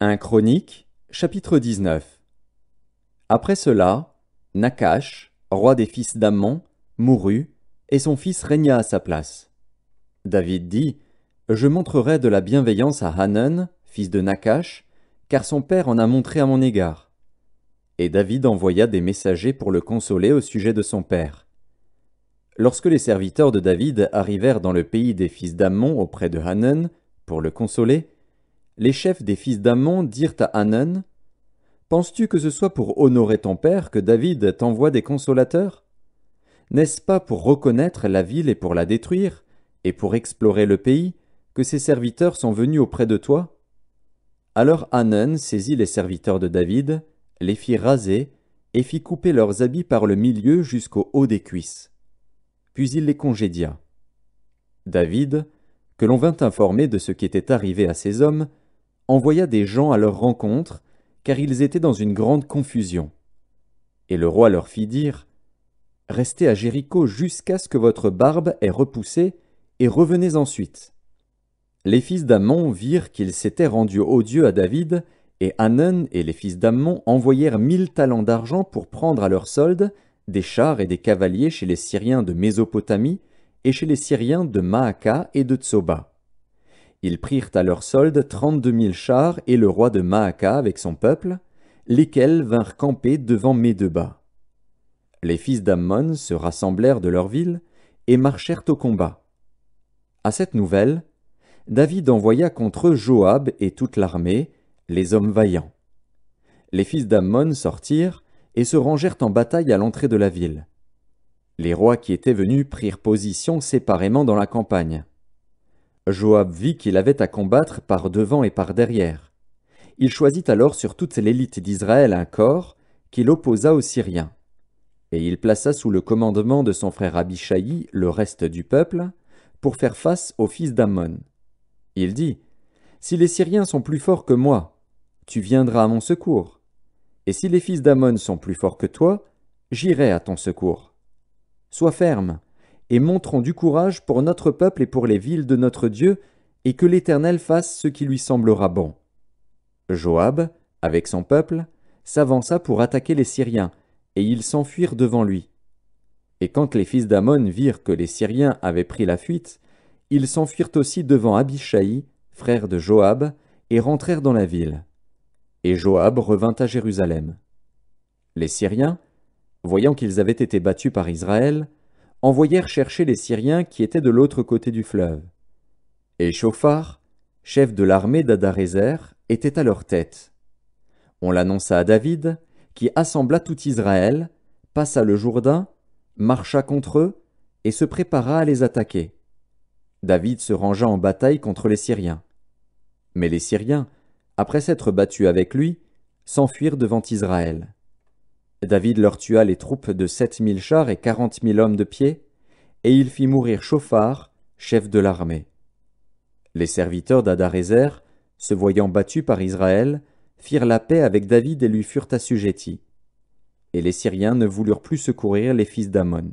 1 Chronique, chapitre 19. Après cela, Nakash, roi des fils d'Ammon, mourut, et son fils régna à sa place. David dit, Je montrerai de la bienveillance à Hanun, fils de Nakash, car son père en a montré à mon égard. Et David envoya des messagers pour le consoler au sujet de son père. Lorsque les serviteurs de David arrivèrent dans le pays des fils d'Ammon auprès de Hanun, pour le consoler, les chefs des fils d'Ammon dirent à Hanun, « Penses-tu que ce soit pour honorer ton père que David t'envoie des consolateurs? N'est-ce pas pour reconnaître la ville et pour la détruire, et pour explorer le pays, que ces serviteurs sont venus auprès de toi ?» Alors Hanun saisit les serviteurs de David, les fit raser, et fit couper leurs habits par le milieu jusqu'au haut des cuisses. Puis il les congédia. David, que l'on vint informer de ce qui était arrivé à ces hommes, envoya des gens à leur rencontre, car ils étaient dans une grande confusion. Et le roi leur fit dire, « Restez à Jéricho jusqu'à ce que votre barbe ait repoussé, et revenez ensuite. » Les fils d'Ammon virent qu'ils s'étaient rendus odieux à David, et Hanun et les fils d'Ammon envoyèrent 1000 talents d'argent pour prendre à leur solde des chars et des cavaliers chez les Syriens de Mésopotamie et chez les Syriens de Maaka et de Tsoba. Ils prirent à leur solde 32 000 chars et le roi de Maaka avec son peuple, lesquels vinrent camper devant Médeba. Les fils d'Ammon se rassemblèrent de leur ville et marchèrent au combat. À cette nouvelle, David envoya contre eux Joab et toute l'armée, les hommes vaillants. Les fils d'Ammon sortirent et se rangèrent en bataille à l'entrée de la ville. Les rois qui étaient venus prirent position séparément dans la campagne. Joab vit qu'il avait à combattre par devant et par derrière. Il choisit alors sur toute l'élite d'Israël un corps qu'il opposa aux Syriens. Et il plaça sous le commandement de son frère Abishai le reste du peuple, pour faire face aux fils d'Ammon. Il dit, « Si les Syriens sont plus forts que moi, tu viendras à mon secours. Et si les fils d'Ammon sont plus forts que toi, j'irai à ton secours. Sois ferme, et montrons du courage pour notre peuple et pour les villes de notre Dieu, et que l'Éternel fasse ce qui lui semblera bon. » Joab, avec son peuple, s'avança pour attaquer les Syriens, et ils s'enfuirent devant lui. Et quand les fils d'Ammon virent que les Syriens avaient pris la fuite, ils s'enfuirent aussi devant Abishai, frère de Joab, et rentrèrent dans la ville. Et Joab revint à Jérusalem. Les Syriens, voyant qu'ils avaient été battus par Israël, envoyèrent chercher les Syriens qui étaient de l'autre côté du fleuve. Et Shophar, chef de l'armée d'Adarézer, était à leur tête. On l'annonça à David, qui assembla tout Israël, passa le Jourdain, marcha contre eux, et se prépara à les attaquer. David se rangea en bataille contre les Syriens. Mais les Syriens, après s'être battus avec lui, s'enfuirent devant Israël. David leur tua les troupes de 7000 chars et 40 000 hommes de pied, et il fit mourir Shophar, chef de l'armée. Les serviteurs d'Adarézer, se voyant battus par Israël, firent la paix avec David et lui furent assujettis. Et les Syriens ne voulurent plus secourir les fils d'Ammon.